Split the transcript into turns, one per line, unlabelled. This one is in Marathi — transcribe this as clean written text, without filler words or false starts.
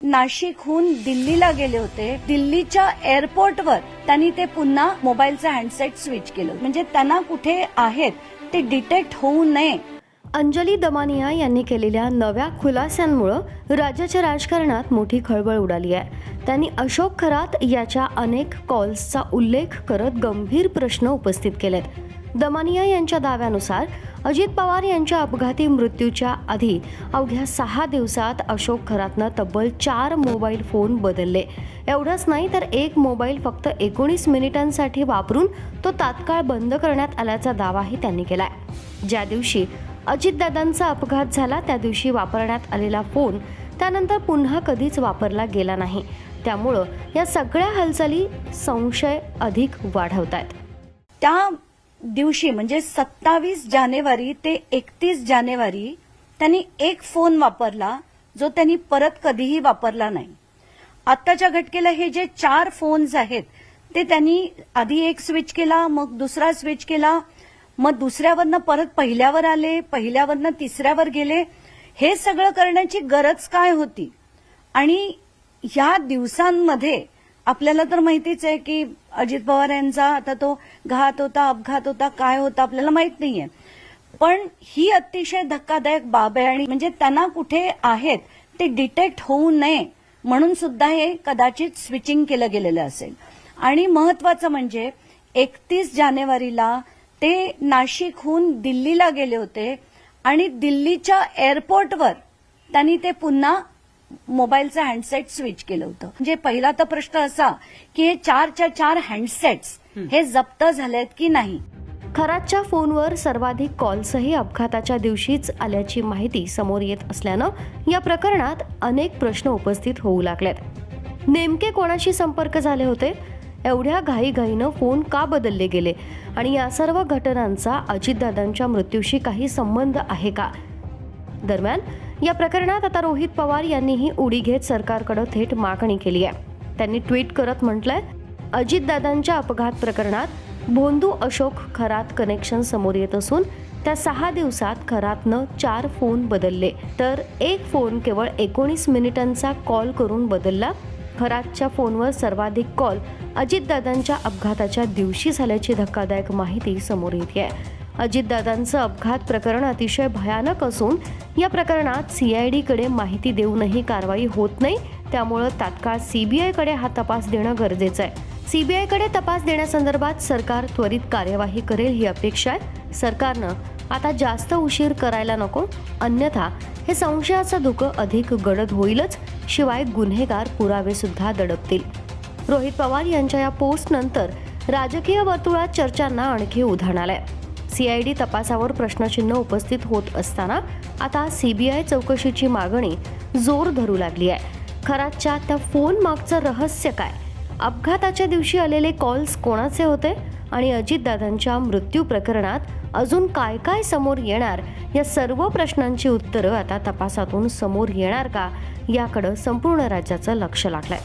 नाशिकहून दिल्लीला गेले होते. दिल्लीच्या एअरपोर्टवर त्यांनी ते पुन्हा मोबाईलचा हँडसेट स्विच केलं. म्हणजे त्यांना कुठे आहेत ते डिटेक्ट होऊ नये.
अंजली दमानिया यांनी केलेल्या नव्या खुलास्यांमुळे राज्याच्या राजकारणात मोठी खळबळ उडाली आहे. त्यांनी अशोक खरात याच्या अनेक कॉल्सचा उल्लेख करत गंभीर प्रश्न उपस्थित केलेत. दमानिया यांच्या दाव्यानुसार अजित पवार यांच्या अपघाती मृत्यूच्या आधी अवघ्या 6 दिवसात अशोक खरातनं तब्बल 4 मोबाईल फोन बदलले. एवढंच नाही तर एक मोबाईल फक्त 19 मिनिटांसाठी वापरून तो तात्काळ बंद करण्यात आल्याचा दावाही त्यांनी केलाय. ज्या दिवशी अजितदादांचा अपघात झाला त्या दिवशी वापरण्यात आलेला फोन त्यानंतर पुन्हा कधीच वापरला गेला नाही. त्यामुळं या सगळ्या हालचाली संशय अधिक वाढवतायत.
त्या दिवशी म्हणजे 27 जानेवारी ते 31 जानेवारी त्यांनी एक फोन वापरला जो त्यांनी परत कधीही वापरला नाही. आत्ताच्या घटकेला हे जे 4 फोन्स आहेत ते त्यांनी आधी एक स्विच केला, मग दुसरा स्विच केला, मग दुसऱ्यावरनं परत पहिल्यावर आले, पहिल्यावरनं तिसऱ्यावर गेले. हे सगळं करण्याची गरज काय होती? आणि ह्या दिवसांमध्ये आपल्याला तर माहितीच आहे की अजित पवार यांचा आता तो घात होता, अपघात होता, काय होता आपल्याला माहित नाहीये. पण ही अतिशय धक्कादायक बाब आहे आणि म्हणजे त्यांना कुठे आहेत ते डिटेक्ट होऊ नये म्हणून सुद्धा हे कदाचित स्विचिंग केलं गेलेलं असेल. आणि महत्वाचं म्हणजे 31 जानेवारीला ते नाशिकहून दिल्लीला गेले होते आणि दिल्लीच्या एअरपोर्टवर त्यांनी ते पुन्हा मोबाईलचा हँडसेट स्विच केलं होतं. म्हणजे पहिला तर प्रश्न असा की हे 4च्या 4 हँडसेट्स हे जप्त झालेत की नाही.
खरातच्या फोनवर सर्वाधिक कॉल्सही अपघाताच्या दिवशीच आल्याची माहिती समोर येत असल्यानं या प्रकरणात अनेक प्रश्न उपस्थित होऊ लागलेत. नेमके कोणाशी संपर्क झाले होते? एवढ्या घाईघाईनं फोन का बदलले गेले? आणि या सर्व घटनांचा अजितदादांच्या मृत्यूशी काही संबंध आहे का? दरम्यान या प्रकरणात आता रोहित पवार यांनीही उडी घेत सरकारकडे थेट मागणी केली आहे. त्यांनी ट्विट करत म्हटलंय, अजितदादांच्या अपघात प्रकरणात भोंदू अशोक खरात कनेक्शन समोर येत असून त्या 6 दिवसात खरातनं 4 फोन बदलले तर एक फोन केवळ 19 मिनिटांचा कॉल करून बदलला. खरातच्या फोनवर सर्वाधिक कॉल अजितदादांच्या अपघाताच्या दिवशी झाल्याची धक्कादायक माहिती समोर येते आहे. अजितदादांचं अपघात प्रकरण अतिशय भयानक असून या प्रकरणात CIDकडे माहिती देऊनही कारवाई होत नाही. त्यामुळे तात्काळ CBIकडे हा तपास देणं गरजेचं आहे. CBIकडे तपास देण्यासंदर्भात सरकार त्वरित कार्यवाही करेल ही अपेक्षा आहे. सरकारनं आता जास्त उशीर करायला नको, अन्यथा हे संशयाचं धुकं अधिक गडद होईलच, शिवाय गुन्हेगार पुरावे सुद्धा दडपतील. रोहित पवार यांच्या या पोस्टनंतर राजकीय वर्तुळात चर्चांना आणखी उधाण आलंय. CID तपासावर प्रश्नचिन्ह उपस्थित होत असताना आता CBI चौकशीची मागणी जोर धरू लागली आहे. खरातच्या त्या फोन मागचं रहस्य काय? अपघाताच्या दिवशी आलेले कॉल्स कोणाचे होते? आणि अजितदादांच्या मृत्यू प्रकरणात अजून काय काय समोर येणार? या सर्व प्रश्नांची उत्तरं आता तपासातून समोर येणार का? याकडे संपूर्ण राज्याचं लक्ष लागलंय.